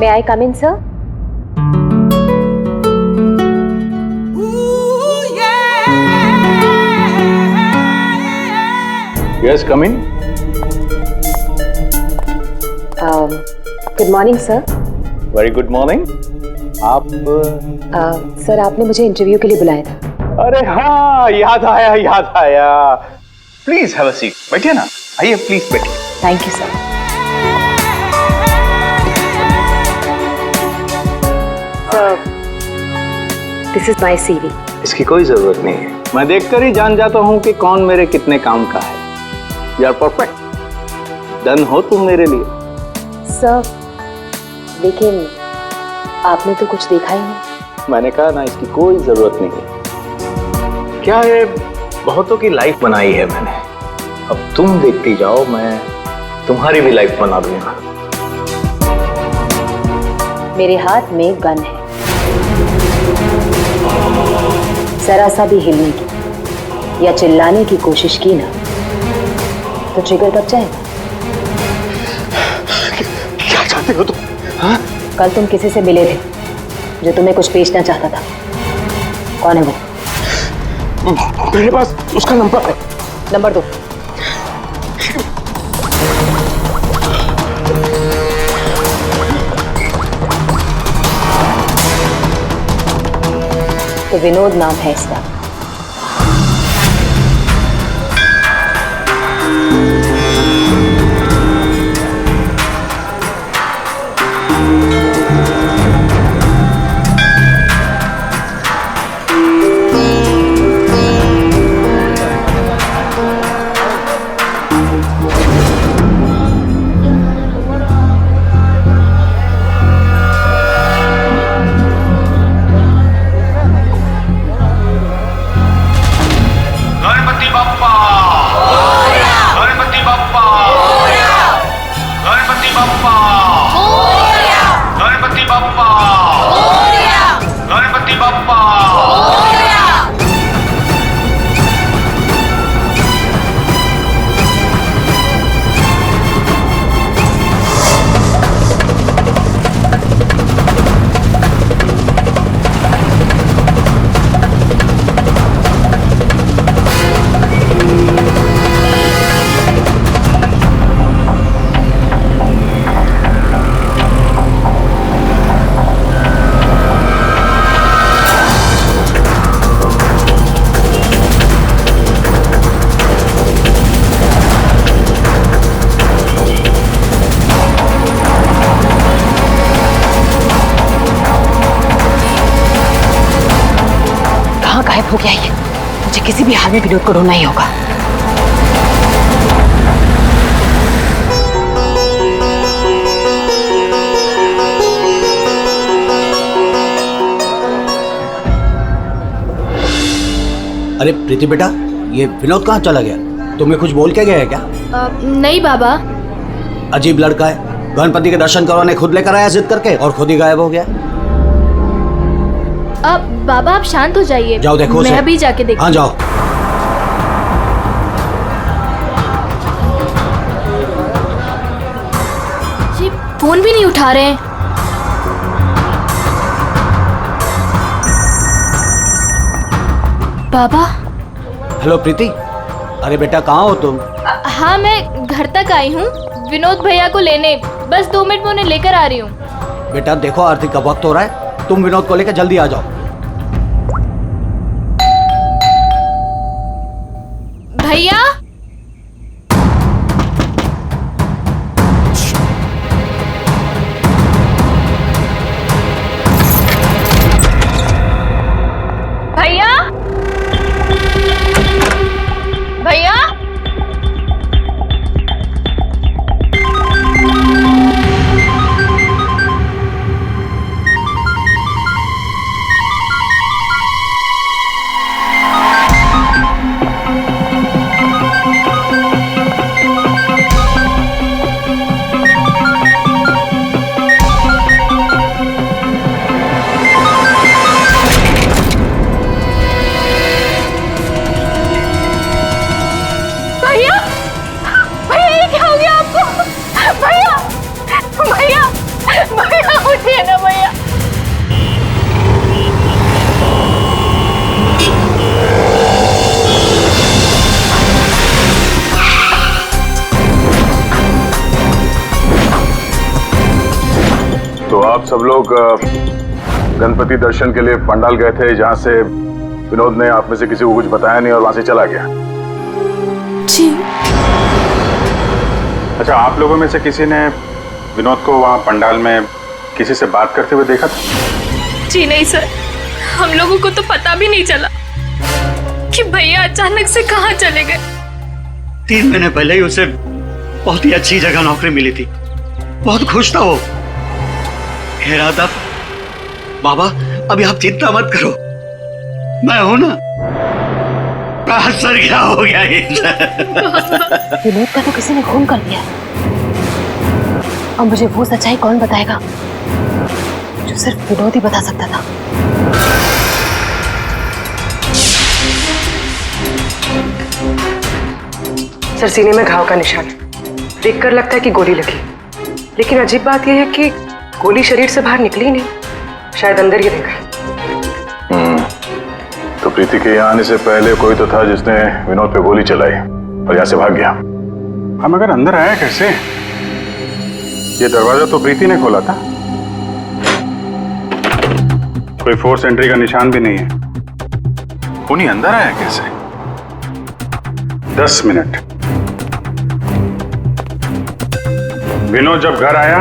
May I come in, sir? Yes, come in. Good morning, sir. Very good morning. आप sir आपने मुझे interview के लिए बुलाया था। अरे हाँ, याद आया। Please have a seat. बैठिए ना, आइए प्लीज बैठिए। Thank you sir. This is my CV। इसकी कोई जरूरत नहीं है, मैं देखकर ही जान जाता हूँ कि कौन मेरे कितने काम का है। यू आर परफेक्ट, डन हो तुम मेरे लिए। सर लेकिन आपने तो कुछ देखा ही नहीं। मैंने कहा ना, इसकी कोई जरूरत नहीं है। क्या है, बहुतों की लाइफ बनाई है मैंने, अब तुम देखती जाओ, मैं तुम्हारी भी लाइफ बना दूंगा। मेरे हाथ में गन है, जरा सा भी हिलने की या चिल्लाने की कोशिश की ना तो ट्रिगर दब जाएगा। क्या चाहते हो तुम? हाँ? कल तुम किसी से मिले थे जो तुम्हें कुछ बेचना चाहता था, कौन है वो? मेरे पास उसका नंबर है। नंबर दो। तो विनोद नाम है इसका। गायब हो गया ये, मुझे किसी भी हाल में विनोद को ढूंढना ही होगा। अरे प्रीति बेटा, ये विनोद कहाँ चला गया? तुम्हें कुछ बोल के गया है क्या? नहीं बाबा। अजीब लड़का है, गणपति के दर्शन करवाने खुद लेकर आया जिद करके और खुद ही गायब हो गया। अब बाबा आप शांत हो जाइए। जाओ देखो, मैं अभी जाके देखती। हाँ जाओ। जी फोन भी नहीं उठा रहे हैं। बाबा। हेलो प्रीति, अरे बेटा कहाँ हो तुम? हाँ मैं घर तक आई हूँ विनोद भैया को लेने, बस 2 मिनट में उन्हें लेकर आ रही हूँ। बेटा देखो आरती का वक्त हो रहा है, तुम विनोद को लेकर जल्दी आ जाओ। भैया। भैया। भैया। आप सब लोग गणपति दर्शन के लिए पंडाल गए थे, जहां से विनोद ने आप में से किसी को कुछ बताया नहीं और वहां से चला गया। जी। अच्छा, आप लोगों में से किसी ने विनोद को वहां पंडाल में किसी से बात करते हुए देखा था? जी नहीं सर, हम लोगों को तो पता भी नहीं चला कि भैया अचानक से कहाँ चले गए। 3 महीने पहले ही उसे बहुत ही अच्छी जगह नौकरी मिली थी, बहुत खुश था वो। कह रहा था बाबा अभी आप चिंता मत करो, मैं हूं ना। सर क्या हो गया विनोद का तो किसी ने खून कर दिया। अब मुझे वो सच्चाई कौन बताएगा जो सिर्फ विनोद ही बता सकता था। सर, सीने में घाव का निशान देखकर लगता है कि गोली लगी, लेकिन अजीब बात यह है कि गोली शरीर से बाहर निकली नहीं, शायद अंदर ही रह गई। तो प्रीति के यहाँ आने से पहले कोई तो था जिसने विनोद पे गोली चलाई और यहाँ से भाग गया। हम अगर अंदर आया कैसे? ये दरवाजा तो प्रीति ने खोला था, कोई फोर्स एंट्री का निशान भी नहीं है। उन्हीं अंदर आया कैसे? 10 मिनट। विनोद जब घर आया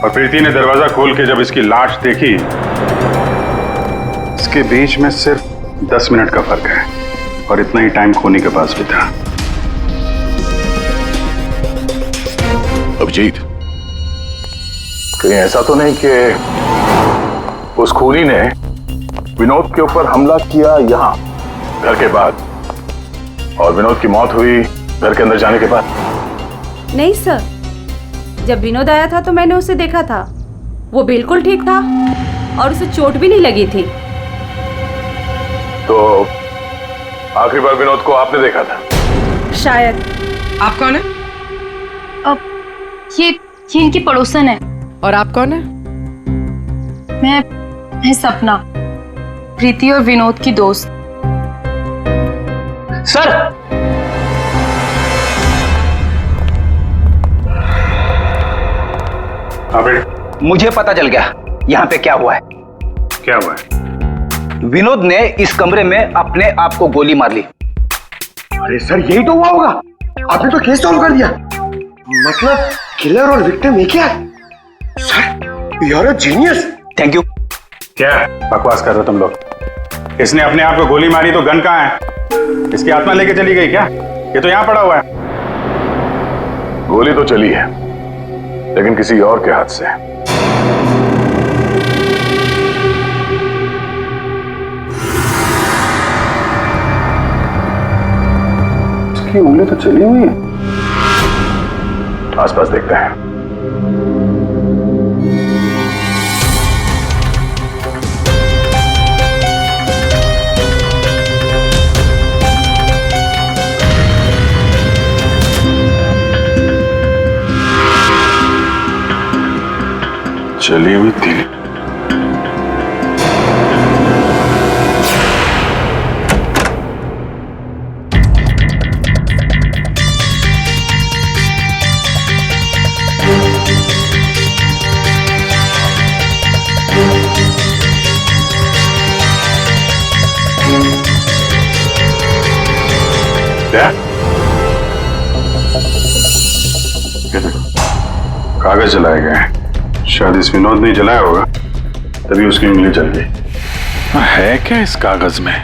और प्रीति ने दरवाजा खोल के जब इसकी लाश देखी, इसके बीच में सिर्फ 10 मिनट का फर्क है और इतना ही टाइम खूनी के पास भी था। अभिजीत, कहीं ऐसा तो नहीं कि उस खूनी ने विनोद के ऊपर हमला किया यहाँ घर के बाद और विनोद की मौत हुई घर के अंदर जाने के बाद? नहीं सर, जब विनोद आया था तो मैंने उसे देखा था, वो बिल्कुल ठीक था और उसे चोट भी नहीं लगी थी। तो आखिरी बार विनोद को आपने देखा था? शायद। आप कौन है? अब ये इनकी पड़ोसन है। और आप कौन है? मैं सपना, प्रीति और विनोद की दोस्त। सर मुझे पता चल गया यहाँ पे क्या हुआ है। क्या हुआ है? विनोद ने इस कमरे में अपने आप को गोली मार ली। अरे सर, यही तो हुआ होगा। आपने तो केस सॉल्व कर दिया। मतलब किलर और विक्टिम एक ही है। Sir, you are a genius. Thank you. क्या बकवास कर रहे हो तुम लोग? इसने अपने आप को गोली मारी तो गन कहाँ है? इसकी आत्मा लेके चली गई क्या? ये तो यहाँ पड़ा हुआ है। गोली तो चली है, लेकिन किसी और के हाथ से। इसकी उंगली तो चली हुई है। आसपास देखते हैं। चली हुई थी। क्या? कागज जलाए गए हैं। शायद इस विनोद ने जलाया होगा, तभी उसकी उंगली जल गई। है क्या इस कागज में?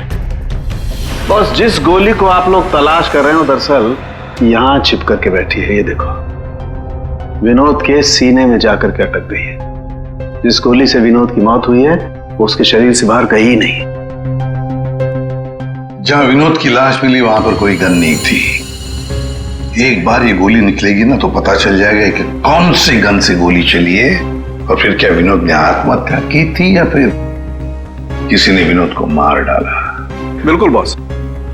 बॉस, जिस गोली को आप लोग तलाश कर रहे हो दरअसल यहाँ छिप करके बैठी है। ये देखो, विनोद के सीने में जाकर के अटक गई है। जिस गोली से विनोद की मौत हुई है वो उसके शरीर से बाहर कहीं नहीं। जहां विनोद की लाश मिली वहां पर कोई गन नहीं थी। एक बार ये गोली निकलेगी ना तो पता चल जाएगा कि कौन सी गन से गोली चली है और फिर क्या विनोद ने आत्महत्या की थी या फिर किसी ने विनोद को मार डाला। बिल्कुल बॉस,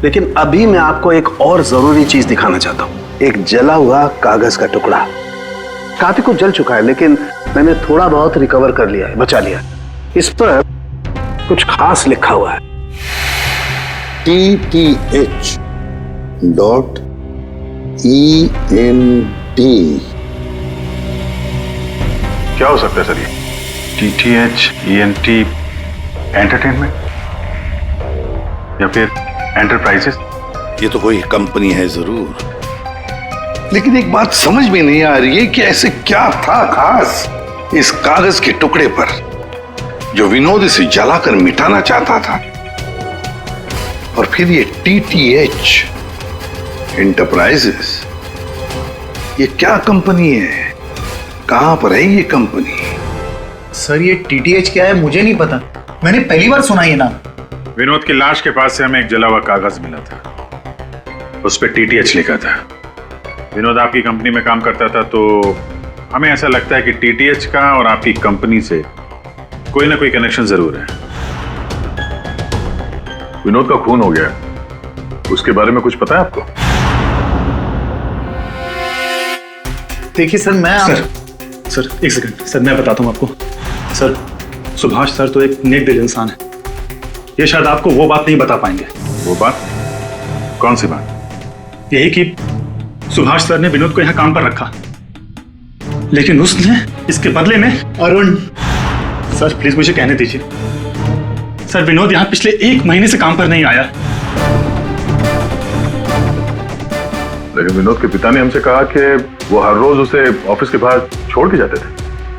लेकिन अभी मैं आपको एक और जरूरी चीज दिखाना चाहता हूँ। एक जला हुआ कागज का टुकड़ा। काफी कुछ जल चुका है लेकिन मैंने थोड़ा बहुत रिकवर कर लिया है, बचा लिया। इस पर कुछ खास लिखा हुआ है। TTH.END। क्या हो सकता है सर ये? TTH ENT एंटरटेनमेंट या फिर एंटरप्राइजेस? ये तो कोई कंपनी है जरूर, लेकिन एक बात समझ में नहीं आ रही है कि ऐसे क्या था खास इस कागज के टुकड़े पर जो विनोद इसे जलाकर मिटाना चाहता था। और फिर ये TTH एंटरप्राइजेस, ये क्या कंपनी है? कहां पर है ये कंपनी? सर ये TTH क्या है मुझे नहीं पता, मैंने पहली बार सुना ये नाम। विनोद की लाश के पास से हमें एक जला हुआ कागज मिला था, उस पर TTH लिखा था। विनोद आपकी कंपनी में काम करता था, तो हमें ऐसा लगता है कि TTH का और आपकी कंपनी से कोई ना कोई कनेक्शन जरूर है। विनोद का खून हो गया, उसके बारे में कुछ पता है आपको? देखिए सर मैं सर एक सेकंड सर, मैं बताता हूँ आपको। सर सुभाष सर तो एक नेक दिल इंसान है, ये शायद आपको वो बात नहीं बता पाएंगे। वो बात? कौन सी बात? यही कि सुभाष सर ने विनोद को यहाँ काम पर रखा, लेकिन उसने इसके बदले में अरुण। सर प्लीज मुझे कहने दीजिए। सर विनोद यहाँ पिछले 1 महीने से काम पर नहीं आया। लेकिन विनोद के पिता ने हमसे कहा कि वो हर रोज उसे ऑफिस के बाहर छोड़ के जाते थे।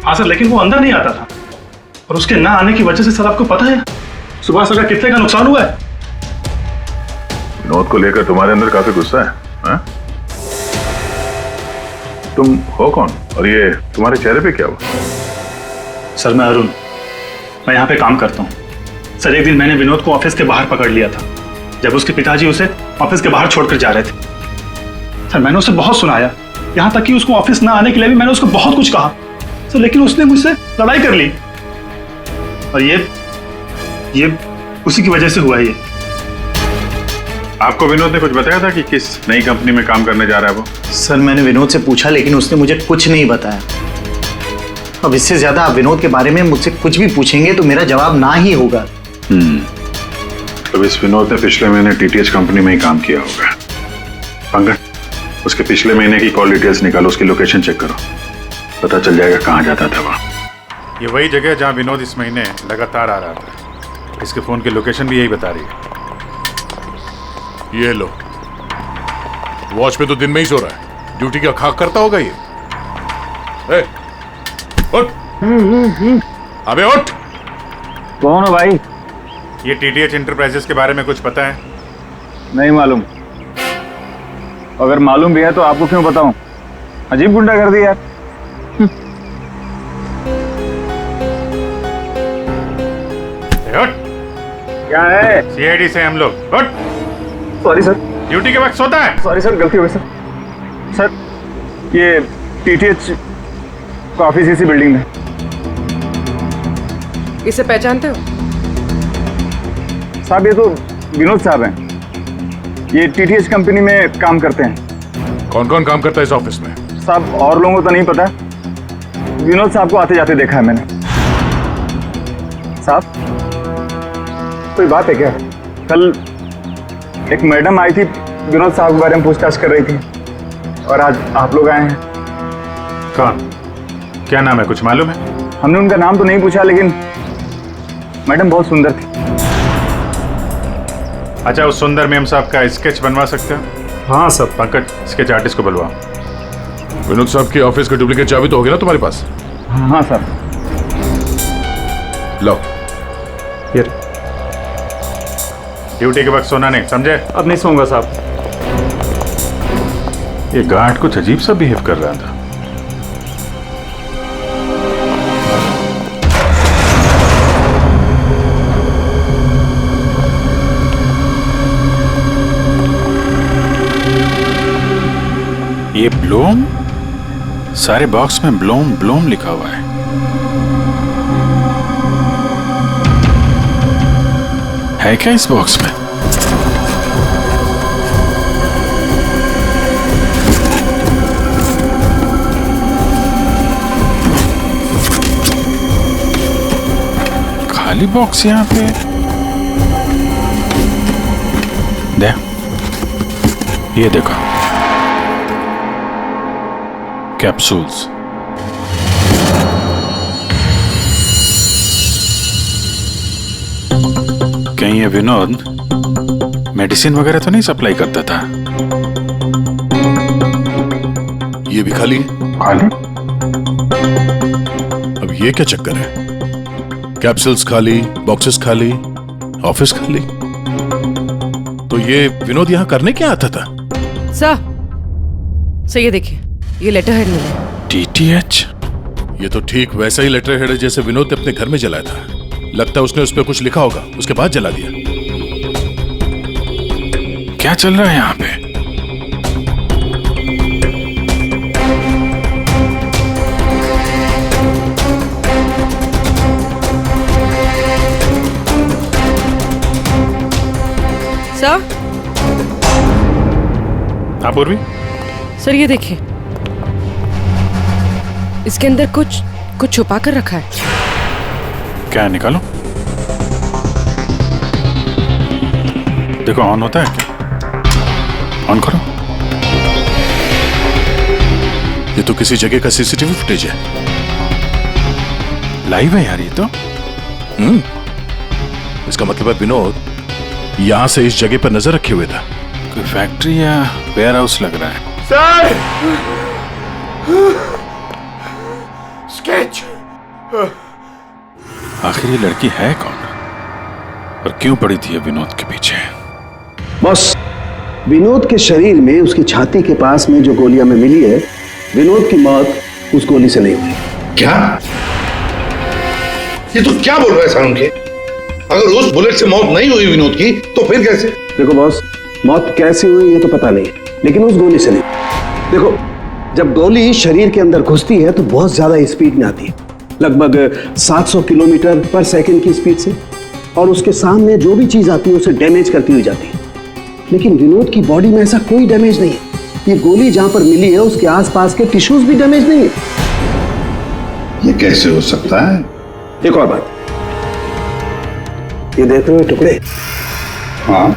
हाँ सर, लेकिन वो अंदर नहीं आता था, और उसके ना आने की वजह से सर आपको पता है सुभाष सर का कितने का नुकसान हुआ है। विनोद को लेकर तुम्हारे अंदर काफी गुस्सा है, हाँ? तुम हो कौन और ये तुम्हारे चेहरे पे क्या हुआ? सर मैं अरुण, मैं यहाँ पे काम करता हूँ। सर एक दिन मैंने विनोद को ऑफिस के बाहर पकड़ लिया था, जब उसके पिताजी उसे ऑफिस के बाहर छोड़कर जा रहे थे। सर मैंने उसे बहुत सुनाया, यहाँ तक कि उसको ऑफिस ना आने के लिए भी मैंने उसको बहुत कुछ कहा सर, लेकिन उसने मुझसे लड़ाई कर ली, और ये उसी की वजह से हुआ है ये। आपको विनोद ने कुछ बताया था कि किस नई कंपनी में काम करने जा रहा है वो? सर मैंने विनोद से पूछा, लेकिन उसने मुझे कुछ नहीं बताया। अब इससे ज्यादा आप विनोद के बारे में मुझसे कुछ भी पूछेंगे तो मेरा जवाब ना ही होगा। तो इस विनोद ने पिछले महीने TTH कंपनी में ही काम किया होगा। पंकज, उसके पिछले महीने की कॉल डिटेल्स निकालो, उसकी लोकेशन चेक करो, पता चल जाएगा कहाँ जाता था वहाँ। ये वही जगह जहाँ विनोद इस महीने लगातार आ रहा था। इसके फोन की लोकेशन भी यही बता रही है। ये लो, वॉच पे तो दिन में ही सो रहा है, ड्यूटी का खाक करता होगा ये। ए, उठ। अबे उठ। कौन हो भाई? ये TTH एंटरप्राइजेस के बारे में कुछ पता है? नहीं मालूम। अगर मालूम भी है तो आपको क्यों बताऊं? अजीब गुंडा कर दी यार। उठ। क्या है? CID से हम लोग। उठ। Sorry sir. ड्यूटी के वक्त सोता है? सॉरी सर, गलती हो गई सर। सर ये TTH का ऑफिस इसी बिल्डिंग में। इसे पहचानते हो? साहब ये तो विनोद साहब हैं, ये TTH कंपनी में काम करते हैं। कौन कौन काम करता है इस ऑफिस में? साहब और लोगों को तो नहीं पता, विनोद साहब को आते जाते देखा है मैंने। साहब कोई बात है क्या? कल एक मैडम आई थी, विनोद साहब के बारे में पूछताछ कर रही थी, और आज आप लोग आए हैं। कौन? क्या नाम है, कुछ मालूम है? हमने उनका नाम तो नहीं पूछा, लेकिन मैडम बहुत सुंदर थी। अच्छा, उस सुंदर मैम साहब का स्केच बनवा सकते हो? हाँ सर। पंकज, स्केच आर्टिस्ट को बुलवाओ। विनोद साहब की ऑफिस का डुप्लीकेट चाबी तो होगी ना तुम्हारे पास? हाँ सर। लो ये ड्यूटी के वक्त सोना नहीं, समझे? अब नहीं सोऊंगा साहब। ये गार्ड कुछ अजीब सा बिहेव कर रहा था। ये ब्लूम, सारे बॉक्स में ब्लूम ब्लूम लिखा हुआ है। है क्या इस बॉक्स में? खाली बॉक्स यहाँ पे। दे, ये देखो, कैप्सूल्स। कहीं ये विनोद मेडिसिन वगैरह तो नहीं सप्लाई करता था? ये भी खाली है। खाली? अब ये क्या चक्कर है? कैप्सूल्स खाली, बॉक्सेस खाली, ऑफिस खाली। तो ये विनोद यहाँ करने क्या आता था? सर ये देखिए, ये लेटर हेड मिला। DTH? ये तो ठीक वैसा ही लेटर हेड है जैसे विनोद ने अपने घर में जलाया था। लगता है उसने उस पर कुछ लिखा होगा, उसके बाद जला दिया। क्या चल रहा है यहाँ पे? सर? हाँ पूर्वी? सर ये देखिए, इसके अंदर कुछ छुपा कर रखा है। क्या है, निकालो। देखो ऑन होता है क्या? ऑन करो। ये तो किसी जगह का सीसीटीवी फुटेज है। लाइव है यार ये तो। इसका मतलब है विनोद यहां से इस जगह पर नजर रखे हुए था। कोई फैक्ट्री या वेयर हाउस लग रहा है। सर! स्केच! आखिर ये लड़की है कौन और क्यों पड़ी थी विनोद के पीछे? बॉस, विनोद के शरीर में उसकी छाती के पास में जो गोलियां में मिली है, विनोद की मौत उस गोली से नहीं हुई। क्या? ये तो क्या बोल रहा है सारुण के? अगर उस बुलेट से मौत नहीं हुई विनोद की तो फिर कैसे? देखो बॉस, मौत कैसे हुई ये तो पता नहीं, लेकिन उस गोली से नहीं। देखो, जब गोली शरीर के अंदर घुसती है तो बहुत ज्यादा स्पीड में आती है, लगभग 700 किलोमीटर पर सेकंड की स्पीड से, और उसके सामने जो भी चीज आती है उसे डैमेज करती हुई जाती है। लेकिन विनोद की बॉडी में ऐसा कोई डैमेज नहीं है। ये गोली जहां पर मिली है उसके आसपास के टिश्यूज भी डैमेज नहीं है। ये कैसे हो सकता है? एक और बात, ये देख रहे हो टुकड़े? हाँ,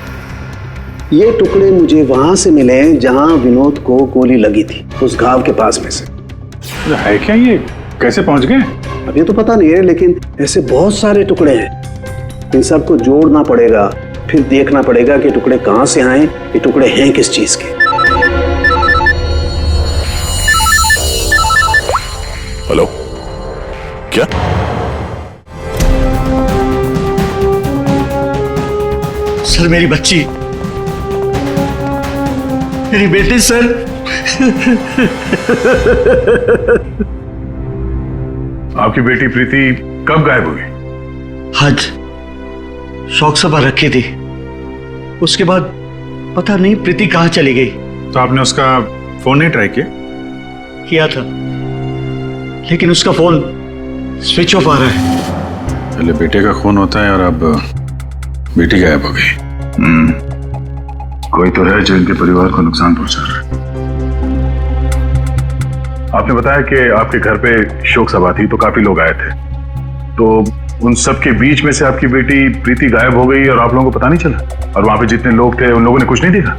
ये टुकड़े मुझे वहां से मिले जहां विनोद को गोली लगी थी, उस घाव के पास में से। है क्या ये? कैसे पहुंच गए? अब ये तो पता नहीं है, लेकिन ऐसे बहुत सारे टुकड़े हैं। इन सबको जोड़ना पड़ेगा, फिर देखना पड़ेगा कि टुकड़े कहां से आए, ये टुकड़े हैं किस चीज के। हेलो, क्या? सर मेरी बच्ची, मेरी बेटी सर। आपकी बेटी प्रीति कब गायब हुई? आज शौक सभा रखी थी, उसके बाद पता नहीं प्रीति कहाँ चली गई। तो आपने उसका फोन नहीं ट्राई किया? किया था, लेकिन उसका फोन स्विच ऑफ आ रहा है। पहले बेटे का खून होता है और अब बेटी गायब हो गई। कोई तो है जो इनके परिवार को नुकसान पहुंचा रहा है। आपने बताया कि आपके घर पे शोक सभा थी तो काफी लोग आए थे, तो उन सब के बीच में से आपकी बेटी प्रीति गायब हो गई और आप लोगों को पता नहीं चला? और वहां पे जितने लोग थे उन लोगों ने कुछ नहीं देखा?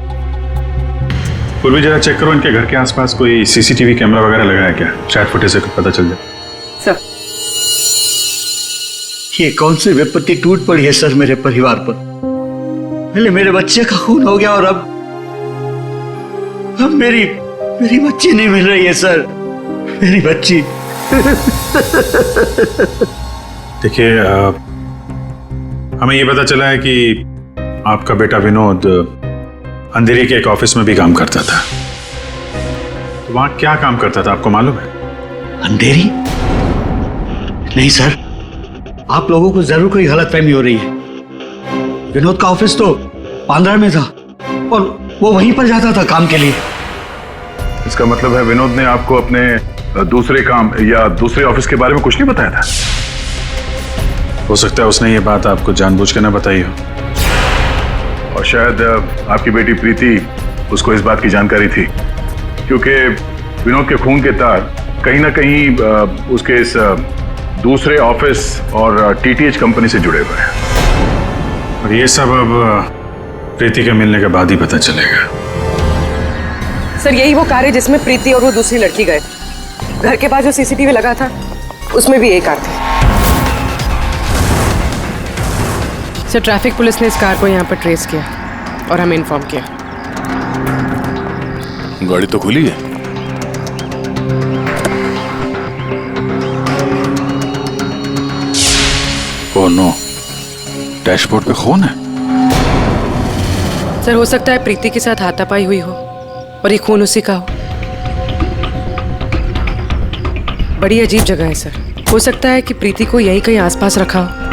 पूर्वी जरा चेक करो, इनके घर के आसपास कोई सीसीटीवी कैमरा वगैरह लगा है क्या? शायद फुटेज से पता चल जाए। सर, ये कौन सी विपत्ति टूट पड़ी है सर मेरे परिवार पर? पहले मेरे बच्चे का खून हो गया और अब मेरी बच्ची नहीं मिल रही है सर, मेरी बच्ची। देखिए, हमें ये पता चला है कि आपका बेटा विनोद अंधेरी के एक ऑफिस में भी काम करता था। तो वहां क्या काम करता था आपको मालूम है? अंधेरी? नहीं सर, आप लोगों को जरूर कोई गलतफहमी हो रही है। विनोद का ऑफिस तो बांद्रा में था और वो वहीं पर जाता था काम के लिए। इसका मतलब है विनोद ने आपको अपने दूसरे काम या दूसरे ऑफिस के बारे में कुछ नहीं बताया था? हो सकता है उसने ये बात आपको जानबूझ के ना बताई हो, और शायद आपकी बेटी प्रीति उसको इस बात की जानकारी थी, क्योंकि विनोद के खून के तार कहीं ना कहीं उसके इस दूसरे ऑफिस और टीटीएच कंपनी से जुड़े हुए हैं। और ये सब अब प्रीति के मिलने के बाद ही पता चलेगा। सर यही वो कार है जिसमें प्रीति और वो दूसरी लड़की गए। घर के पास जो सीसीटीवी लगा था उसमें भी एक कार थी। सर ट्रैफिक पुलिस ने इस कार को यहाँ पर ट्रेस किया और हमें इन्फॉर्म किया। गाड़ी तो खुली है। ओह नो, डैशबोर्ड पे खून है। सर हो सकता है प्रीति के साथ हाथापाई हुई हो और ये खून उसी का हो। बड़ी अजीब जगह है सर, हो सकता है कि प्रीति को यहीं कहीं आसपास रखा हो।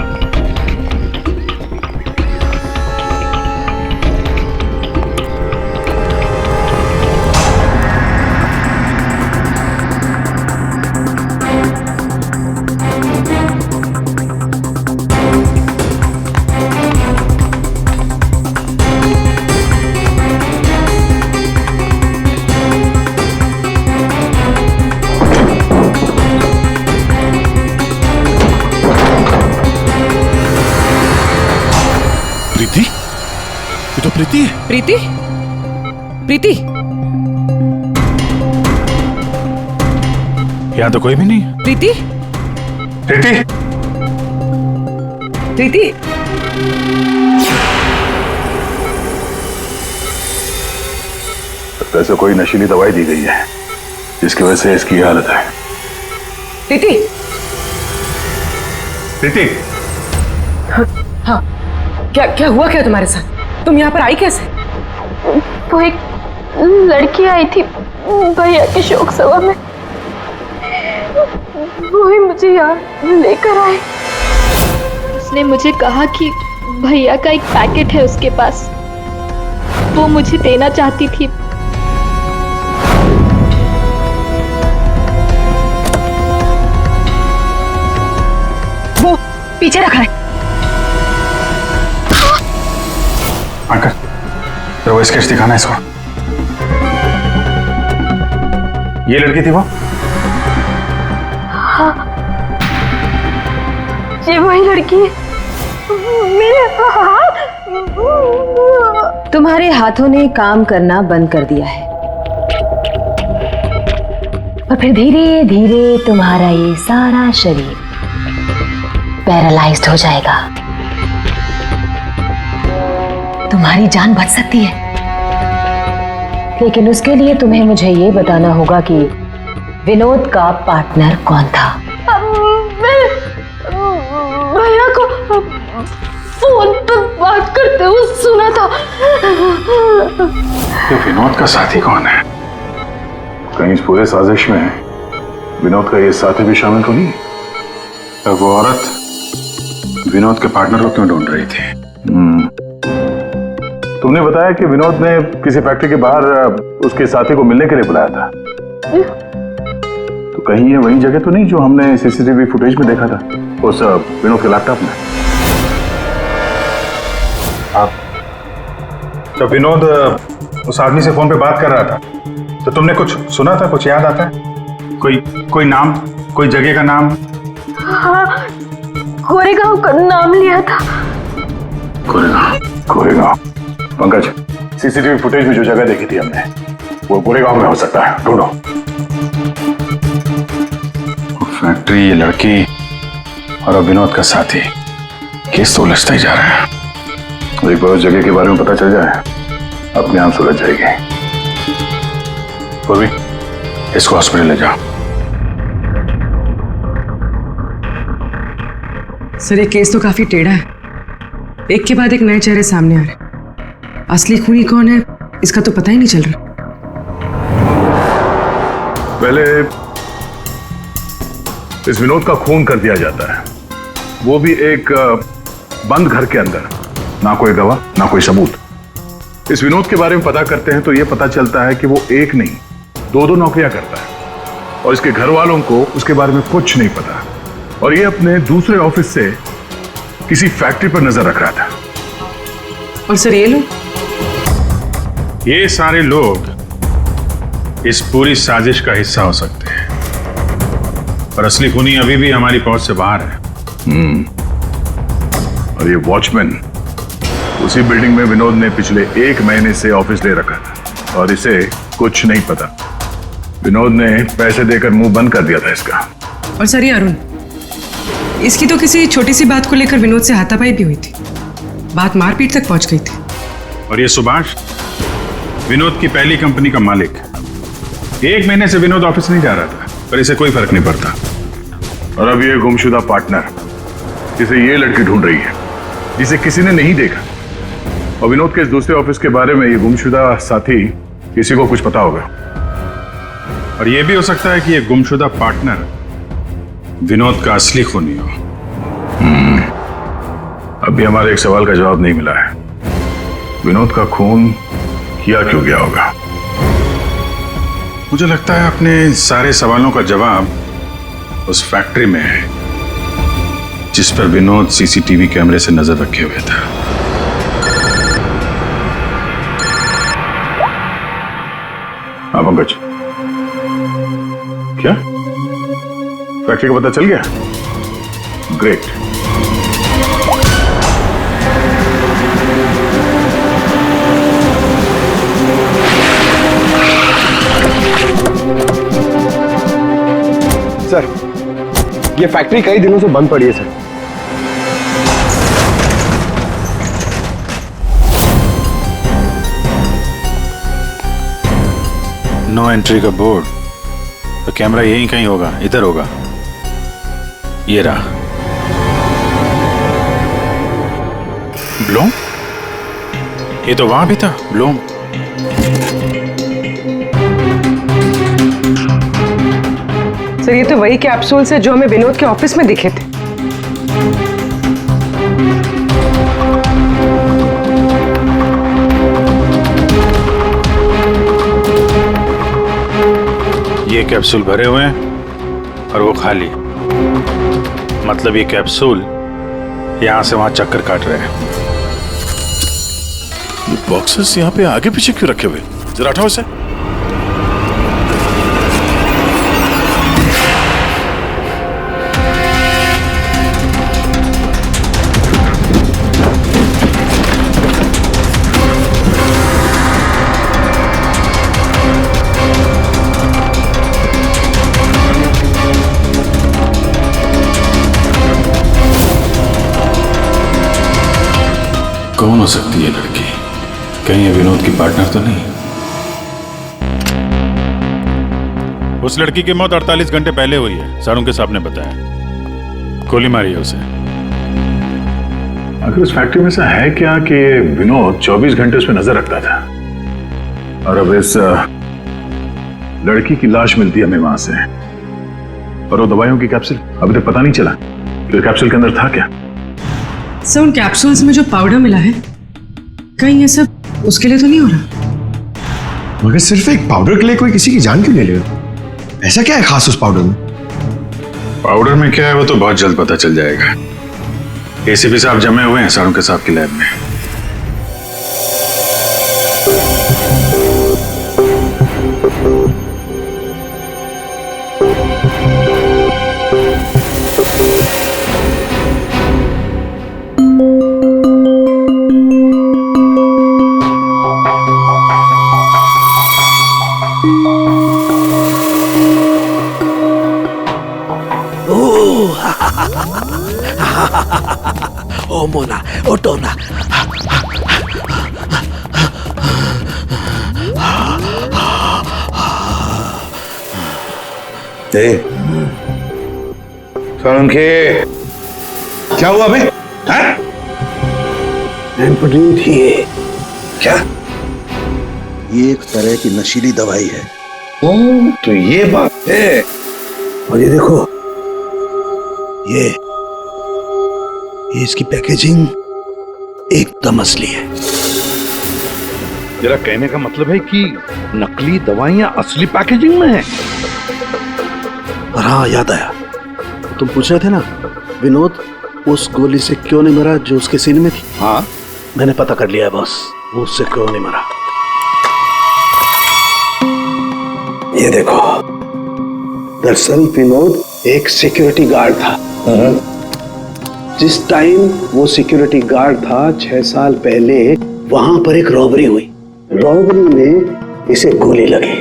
ये तो प्रीति है। प्रीति? प्रीति? यहाँ तो कोई भी नहीं। प्रीति? प्रीति? प्रीति? वैसे कोई नशीली दवाई दी गई है जिसकी वजह से इसकी हालत है। प्रीति? प्रीति? हाँ, क्या क्या हुआ क्या तुम्हारे साथ? तुम यहाँ पर आई कैसे? वो एक लड़की आई थी भैया के शोक सभा में, वो ही मुझे यहाँ लेकर आई। उसने मुझे कहा कि भैया का एक पैकेट है उसके पास, वो मुझे देना चाहती थी। वो पीछे रखा है। अंकल, जरा वो स्केच दिखाना इसको। ये लड़की थी वो? हाँ, ये वही लड़की है। मेरे हाथ। तुम्हारे हाथों ने काम करना बंद कर दिया है और फिर धीरे धीरे तुम्हारा ये सारा शरीर पैरालाइज्ड हो जाएगा। तुम्हारी जान बच सकती है, लेकिन उसके लिए तुम्हें मुझे ये बताना होगा कि विनोद का पार्टनर कौन था। भैया को फोन पर बात करते हुए सुना था। ये विनोद का साथी कौन है? कहीं इस पूरे साजिश में विनोद का ये साथी भी शामिल तो नहीं? तो वो औरत विनोद के पार्टनर को क्यों ढूंढ रही थी? तुमने बताया कि विनोद ने किसी फैक्ट्री के बाहर उसके साथी को मिलने के लिए बुलाया था, तो कहीं ये वही जगह तो नहीं जो हमने सीसीटीवी फुटेज में देखा था उस विनोद के लैपटॉप में? तो विनोद उस आदमी से फोन पे बात कर रहा था, तो तुमने कुछ सुना था? कुछ याद आता है? कोई नाम, कोई जगह का नाम? हाँ, कोरेगांव का नाम लिया था। कोरेगांव। पंकज, सीसीटीवी फुटेज में जो जगह देखी थी हमने, वो कोरेगांव में हो सकता है। ढूंढो। फैक्ट्री, ये लड़की और अब विनोद का साथी, केस तो उलझता ही जा रहा है। एक बार उस जगह के बारे में पता चल जाए, अपने आप सुलझ जाएगी। पूर्वी, इसको हॉस्पिटल ले जाओ। सर ये केस तो काफी टेढ़ा है, एक के बाद एक नए चेहरे सामने आ रहे। असली खूनी कौन है इसका तो पता ही नहीं चल रहा। पहले इस विनोद का खून कर दिया जाता है, वो भी एक बंद घर के अंदर, ना कोई गवाह ना कोई सबूत। इस विनोद के बारे में पता करते हैं तो यह पता चलता है कि वो एक नहीं दो नौकरियां करता है और इसके घर वालों को उसके बारे में कुछ नहीं पता, और ये अपने दूसरे ऑफिस से किसी फैक्ट्री पर नजर रख रहा था। और सर ये लोग? ये सारे लोग इस पूरी साजिश का हिस्सा हो सकते हैं, पर असली खूनी अभी भी हमारी पहुंच से बाहर है। और ये वॉचमैन उसी बिल्डिंग में विनोद ने पिछले 1 महीने से ऑफिस ले रखा था और इसे कुछ नहीं पता। विनोद ने पैसे देकर मुंह बंद कर दिया था इसका। और सर ये अरुण, इसकी तो किसी छोटी सी बात को लेकर विनोद से हाथापाई भी हुई थी। बात मारपीट तक पहुंच गई थी। और ये सुभाष विनोद की पहली कंपनी का मालिक। 1 महीने से विनोद ऑफिस नहीं जा रहा था, पर इसे कोई फर्क नहीं पड़ता। और अब ये गुमशुदा पार्टनर जिसे ये लड़की ढूंढ रही है, जिसे किसी ने नहीं देखा, और विनोद के इस दूसरे ऑफिस के बारे में ये गुमशुदा साथी किसी को कुछ पता होगा। और ये भी हो सकता है कि ये गुमशुदा पार्टनर विनोद का असली खूनी हो। अभी हमारे एक सवाल का जवाब नहीं मिला है, विनोद का खून किया क्यों गया होगा? मुझे लगता है अपने सारे सवालों का जवाब उस फैक्ट्री में है जिस पर विनोद सीसीटीवी कैमरे से नजर रखे हुए था। हाँ पंकज, क्या फैक्ट्री का पता चल गया? ग्रेट। सर, ये फैक्ट्री कई दिनों से बंद पड़ी है सर। नो एंट्री का बोर्ड, तो कैमरा यहीं कहीं होगा, इधर होगा। ये रहा। ब्लूम? ये तो वहां भी था, ब्लूम। सर, ये तो वही कैप्सूल्स है जो हमें विनोद के ऑफिस में दिखे थे। ये कैप्सूल भरे हुए हैं और वो खाली। मतलब ये कैप्सूल यहां से वहां चक्कर काट रहे हैं। ये बॉक्सेस यहाँ पे आगे पीछे क्यों रखे हुए? जरा हटाओ इसे। कौन हो सकती है लड़की? कहीं ये विनोद की पार्टनर तो नहीं? उस लड़की की मौत 48 घंटे पहले हुई है, सारों के साहब ने बताया। गोली मारी है उसे। आखिर उस फैक्ट्री में से है क्या कि विनोद 24 घंटे उस पर नजर रखता था, और अब इस लड़की की लाश मिलती है हमें वहां से, और वो दवाइयों की कैप्सूल अभी तक पता नहीं चला कि कैप्सूल के अंदर था क्या। सर, उन कैप्सूल्स में जो पाउडर मिला है, कहीं ये सब उसके लिए तो नहीं हो रहा? मगर सिर्फ एक पाउडर के लिए कोई किसी की जान क्यों ले ले? ऐसा क्या है खास उस पाउडर में? पाउडर में क्या है वो तो बहुत जल्द पता चल जाएगा। एसीपी साहब जमे हुए हैं सारों के साहब की लैब में। ओ मोना, ओ टोना। सोलंकी, क्या हुआ बे? एम्फेटामिन थी ये। क्या? ये एक तरह की नशीली दवाई है। ओ, तो ये बात है। और ये देखो, ये इसकी पैकेजिंग एकदम असली है। तेरा कहने का मतलब है कि नकली दवाइयां असली पैकेजिंग में हैं? और हाँ, याद आया, तुम पूछ रहे थे ना विनोद उस गोली से क्यों नहीं मरा जो उसके सीने में थी। हाँ, मैंने पता कर लिया है बॉस, वो उससे क्यों नहीं मरा। ये देखो, दरअसल विनोद एक सिक्योरिटी गार्ड था। जिस टाइम वो सिक्योरिटी गार्ड था 6 साल पहले वहां पर एक रॉबरी हुई। रॉबरी में इसे गोली लगी।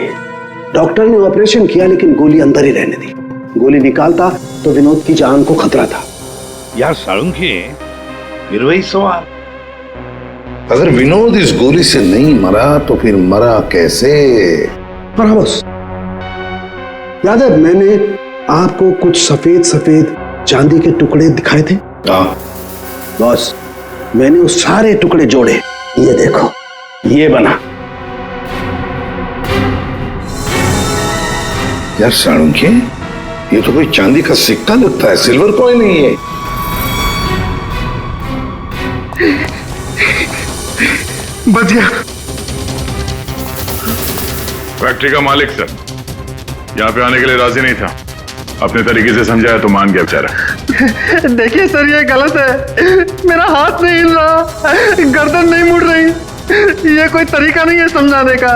डॉक्टर ने ऑपरेशन किया लेकिन गोली अंदर ही रहने दी। गोली निकालता तो विनोद की जान को खतरा था। यार सालुंकी, फिर वही सवाल, अगर विनोद इस गोली से नहीं मरा तो फिर मरा कैसे? पर हाँ बॉस, याद है मैंने आपको कुछ सफेद सफेद चांदी के टुकड़े दिखाए थे? हाँ बॉस, मैंने वो सारे टुकड़े जोड़े, ये देखो, ये बना। यार साणुंखे, ये तो कोई चांदी का सिक्का लगता है, सिल्वर कॉइन नहीं है। बच गया। फैक्ट्री का मालिक सर यहाँ पे आने के लिए राजी नहीं था। अपने तरीके से समझाया तो मान गया बेचारा। देखिए सर, ये गलत है। मेरा हाथ नहीं हिल रहा, गर्दन नहीं मुड़ रही। ये कोई तरीका नहीं है समझाने का।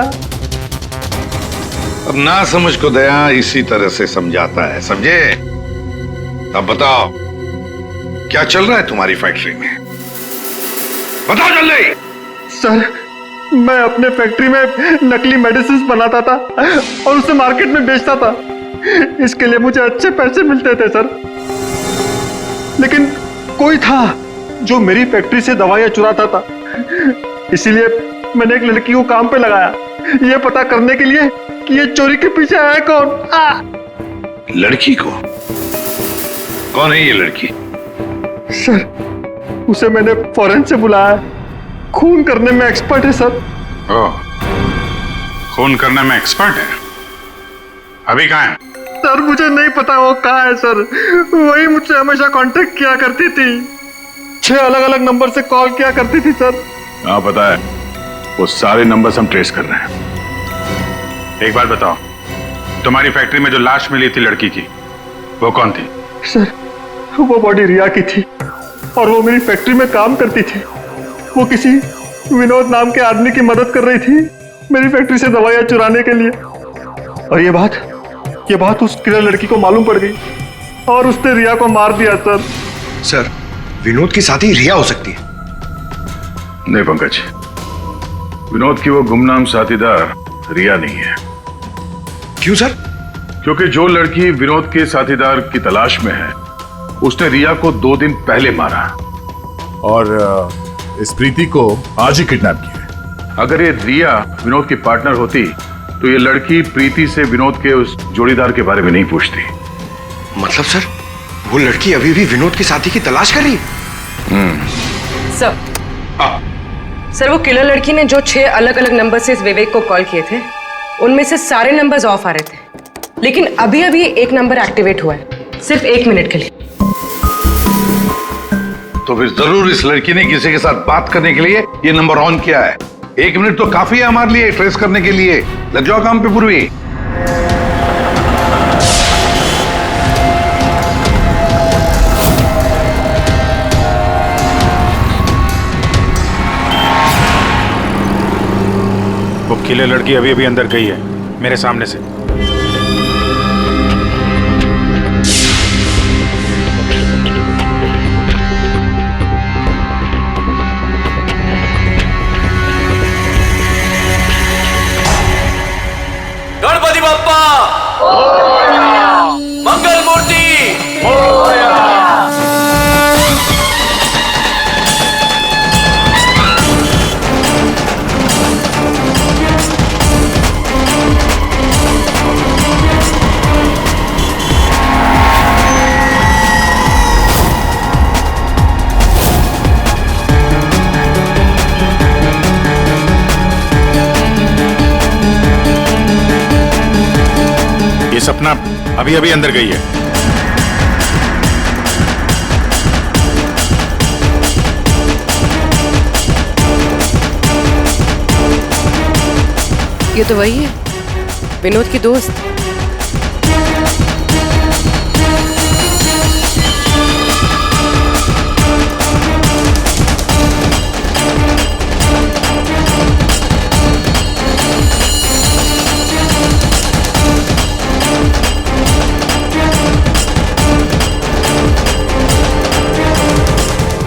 अब ना समझ को दया इसी तरह से समझाता है, समझे? अब बताओ क्या चल रहा है तुम्हारी फैक्ट्री में? बताओ जल्दी। सर, मैं अपने फैक्ट्री में नकली मेडिसिन बनाता था और उसे मार्केट में बेचता था। इसके लिए मुझे अच्छे पैसे मिलते थे सर। लेकिन कोई था जो मेरी फैक्ट्री से दवाइयां चुराता था। इसीलिए मैंने एक लड़की को काम पे लगाया, ये पता करने के लिए कि ये चोरी के पीछे है कौन। लड़की को? कौन है ये लड़की? सर, उसे मैंने फॉरेन से बुलाया। खून करने में एक्सपर्ट है सर। ओह, खून करने में एक्सपर्ट है? अभी कहाँ है? सर, मुझे नहीं पता वो कहाँ है सर। वही मुझसे हमेशा कांटेक्ट किया करती थी, 6 अलग अलग नंबर से कॉल किया करती थी सर। हाँ पता है, वो सारे नंबर्स हम ट्रेस कर रहे हैं। एक बात बताओ, तुम्हारी फैक्ट्री में जो लाश मिली थी लड़की की, वो कौन थी? सर, वो बॉडी रिया की थी और वो मेरी फैक्ट्री में काम करती थी। वो किसी विनोद नाम के आदमी की मदद कर रही थी मेरी फैक्ट्री से दवाइयां चुराने के लिए। और ये बात उस किलर लड़की को मालूम पड़ गई और उसने रिया को मार दिया सर। सर, विनोद की साथी रिया हो सकती है। नहीं पंकज, विनोद की वो गुमनाम साथीदार रिया नहीं है। क्यों सर? क्योंकि जो लड़की विनोद के साथीदार की तलाश में है, उसने रिया को 2 दिन पहले मारा और इस प्रीति को आज ही किडनैप किया। अगर ये रिया विनोद की पार्टनर होती तो ये लड़की प्रीति से विनोद के उस जोड़ीदार के बारे में नहीं पूछती। मतलब सर, वो लड़की अभी भी विनोद के साथी की तलाश कर रही है? सर, वो किलर लड़की ने जो 6 अलग अलग नंबर से इस विवेक को कॉल किए थे, उनमें से सारे नंबर्स ऑफ आ रहे थे। लेकिन अभी अभी एक नंबर एक्टिवेट हुआ है, सिर्फ 1 मिनट के लिए। तो फिर जरूर इस लड़की ने किसी के साथ बात करने के लिए ये नंबर ऑन किया है। 1 मिनट तो काफी है हमारे लिए ट्रेस करने के लिए। लग जाओ काम पे पूर्वी। वो किले लड़की अभी अभी अंदर गई है, मेरे सामने से। गणपति बप्पा मंगल मूर्ति ये सपना अभी अभी अंदर गई है। ये तो वही है, विनोद की दोस्त।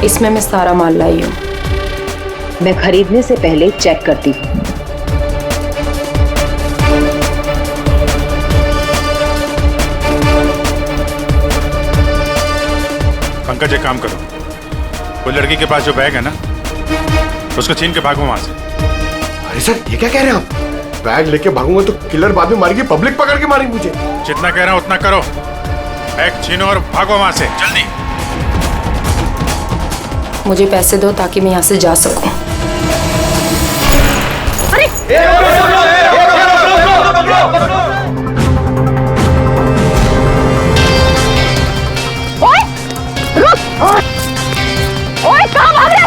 इसमें मैं सारा माल लाई हूँ। मैं खरीदने से पहले चेक करती हूँ। पंकज, एक काम करो, वो लड़की के पास जो बैग है ना, उसको छीन के भागो वहां से। अरे सर ये क्या कह रहे हैं आप? बैग लेके भागूंगा तो किलर बाद में मारेगी, पब्लिक पकड़ के मारेगी मुझे। जितना कह रहा हूं उतना करो। बैग छीनो और भागो वहां से जल्दी। मुझे पैसे दो ताकि मैं यहाँ से जा सकूं। ओए, रुक! ओए, कहाँ भाग रहे?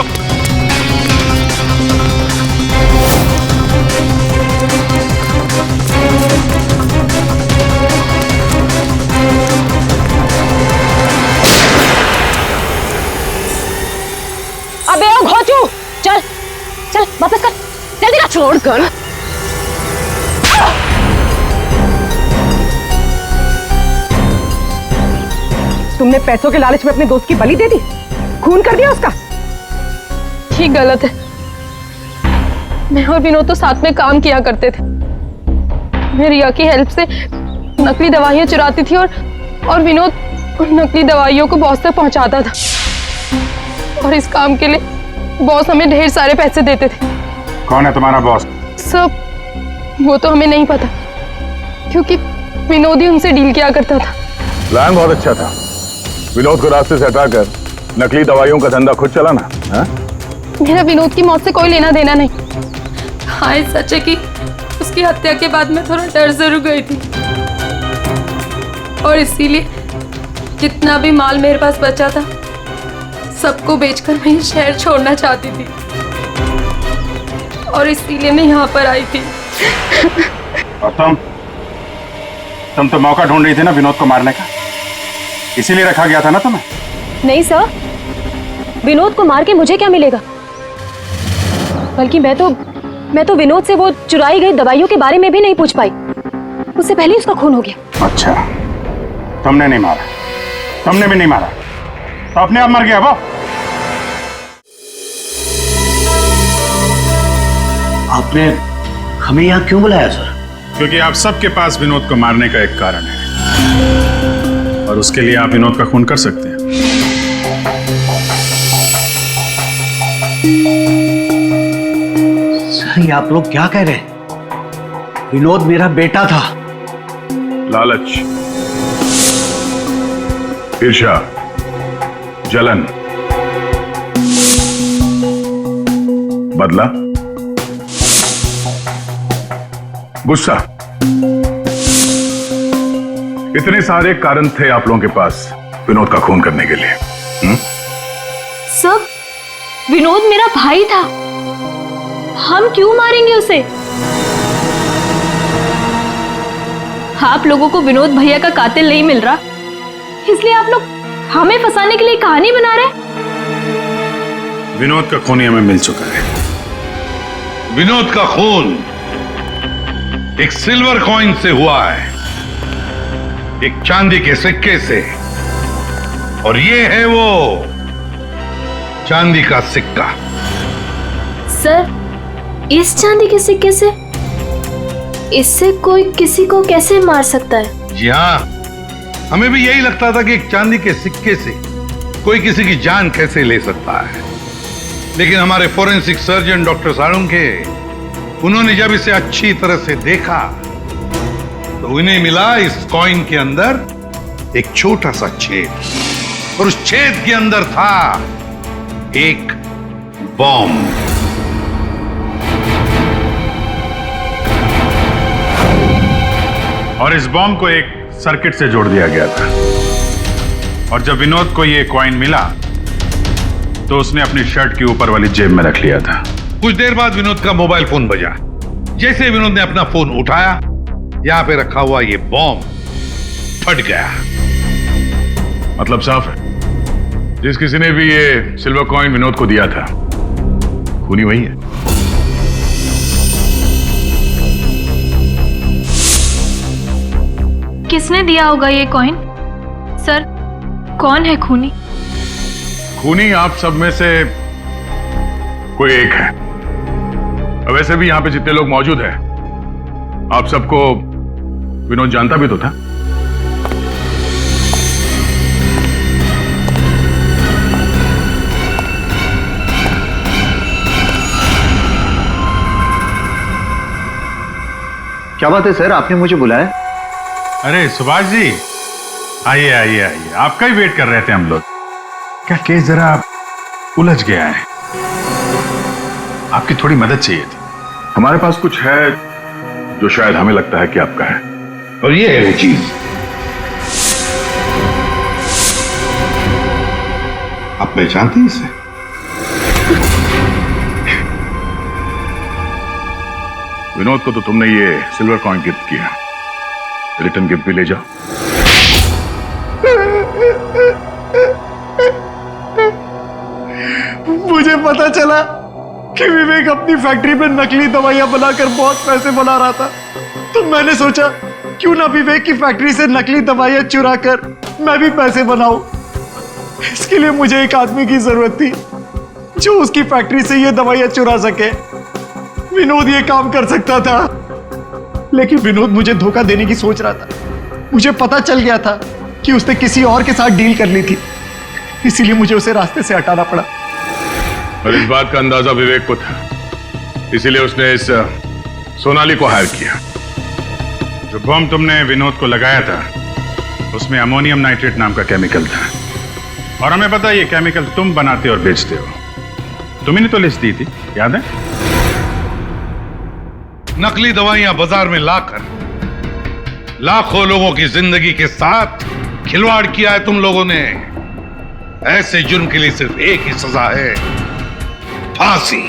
अबे ओ घोचू, चल चल वापस कर, जल्दी कर। छोड़ कर। तुमने पैसों के लालच में अपने दोस्त की बलि दे दी, खून कर दिया उसका। ये गलत है। मैं और विनोद तो साथ में काम किया करते थे। मैं रिया की हेल्प से नकली दवाइयां चुराती थी और विनोद उन नकली दवाइयों को बॉस तक पहुंचाता था। और इस काम के लिए बॉस हमें ढेर सारे पैसे देते थे। कौन है तुम्हारा बॉस? सब वो तो हमें नहीं पता, क्योंकि विनोद ही उनसे डील किया करता था। प्लान बहुत अच्छा था। विनोद को रास्ते से हटाकर नकली दवाइयों का धंधा खुद चलाना। हाँ? मेरा विनोद की मौत से कोई लेना देना नहीं। हाँ, सच है कि उसकी हत्या के बाद मैं थोड़ा डर जरूर गई थी, और इसीलिए जितना भी माल मेरे पास बचा था सबको बेचकर मैं ये शहर छोड़ना चाहती थी, और इसीलिए मैं यहाँ पर आई थी। और तुम तो मौका ढूंढ रही थी ना विनोद को मारने का, इसीलिए रखा गया था ना तुम्हें? नहीं सर, विनोद को मार के मुझे क्या मिलेगा? बल्कि मैं तो विनोद से वो चुराई गई दवाइयों के बारे में भी नहीं पूछ पाई। उससे पहले उसका खून हो गया। अच्छा, तुमने नहीं मारा, तुमने भी नहीं मारा, तो अपने आप मर गया वो। आपने हमें यहाँ क्यों बुलाया सर? क्योंकि आप सबके पास विनोद को मारने का एक कारण है, और उसके लिए आप विनोद का खून कर सकते हैं। सर ये आप लोग क्या कह रहे हैं? विनोद मेरा बेटा था। लालच, ईर्ष्या, जलन, बदला, गुस्सा, इतने सारे कारण थे आप लोगों के पास विनोद का खून करने के लिए। सब विनोद मेरा भाई था, हम क्यों मारेंगे उसे? आप लोगों को विनोद भैया का कातिल नहीं मिल रहा, इसलिए आप लोग हमें फंसाने के लिए कहानी बना रहे हैं। विनोद का खून हमें मिल चुका है। विनोद का खून एक सिल्वर कॉइन से हुआ है, एक चांदी के सिक्के से, और ये है वो चांदी का सिक्का। सर, इस चांदी के सिक्के से? इससे कोई किसी को कैसे मार सकता है? जी हाँ, हमें भी यही लगता था कि एक चांदी के सिक्के से कोई किसी की जान कैसे ले सकता है, लेकिन हमारे फोरेंसिक सर्जन डॉक्टर साळुंखे, उन्होंने जब इसे अच्छी तरह से देखा तो उन्हें मिला इस कॉइन के अंदर एक छोटा सा छेद, और उस छेद के अंदर था एक बॉम्ब। और इस बॉम्ब को एक सर्किट से जोड़ दिया गया था, और जब विनोद को ये कॉइन मिला तो उसने अपनी शर्ट के ऊपर वाली जेब में रख लिया था। कुछ देर बाद विनोद का मोबाइल फोन बजा। जैसे विनोद ने अपना फोन उठाया, यहां पे रखा हुआ ये बॉम्ब फट गया। मतलब साफ है, जिस किसी ने भी ये सिल्वर कॉइन विनोद को दिया था, खूनी वही है। किसने दिया होगा ये कॉइन? सर, कौन है खूनी? खूनी आप सब में से कोई एक है। वैसे भी यहां पे जितने लोग मौजूद हैं, आप सबको विनोद जानता भी तो था। क्या बात है सर, आपने मुझे बुलाया? अरे सुभाष जी, आइए आइए आइए, आपका ही वेट कर रहे थे हम लोग। क्या केस जरा उलझ गया है, आपकी थोड़ी मदद चाहिए थी। हमारे पास कुछ है जो शायद हमें लगता है कि आपका है, और ये है वो चीज। आप पहचानते हैं इसे? विनोद को तो तुमने ये सिल्वर कॉइन गिफ्ट किया, रिटर्न गिफ्ट भी ले जाओ। मुझे पता चला कि विवेक अपनी फैक्ट्री में नकली दवाइयां बनाकर बहुत पैसे बना रहा था, तो मैंने सोचा क्यों ना विवेक की फैक्ट्री से नकली दवाइयां चुरा कर मैं भी पैसे बनाऊं। इसके लिए मुझे एक आदमी की जरूरत थी जो उसकी फैक्ट्री से ये दवाइयां चुरा सके। विनोद ये काम कर सकता था, लेकिन विनोद मुझे धोखा देने की सोच रहा था। मुझे पता चल गया था कि उसने किसी और के साथ डील कर ली थी, इसीलिए मुझे उसे रास्ते से हटाना पड़ा। और इस बात का अंदाजा विवेक को था, इसीलिए उसने इस सोनाली को हायर किया। जो बम तुमने विनोद को लगाया था उसमें अमोनियम नाइट्रेट नाम का केमिकल था, और हमें पता है ये केमिकल तुम बनाते और बेचते हो। तुम्ही ने तो लिस्ट दी थी, याद है? नकली दवाइयां बाजार में लाकर लाखों लोगों की जिंदगी के साथ खिलवाड़ किया है तुम लोगों ने। ऐसे जुर्म के लिए सिर्फ एक ही सजा है, फांसी।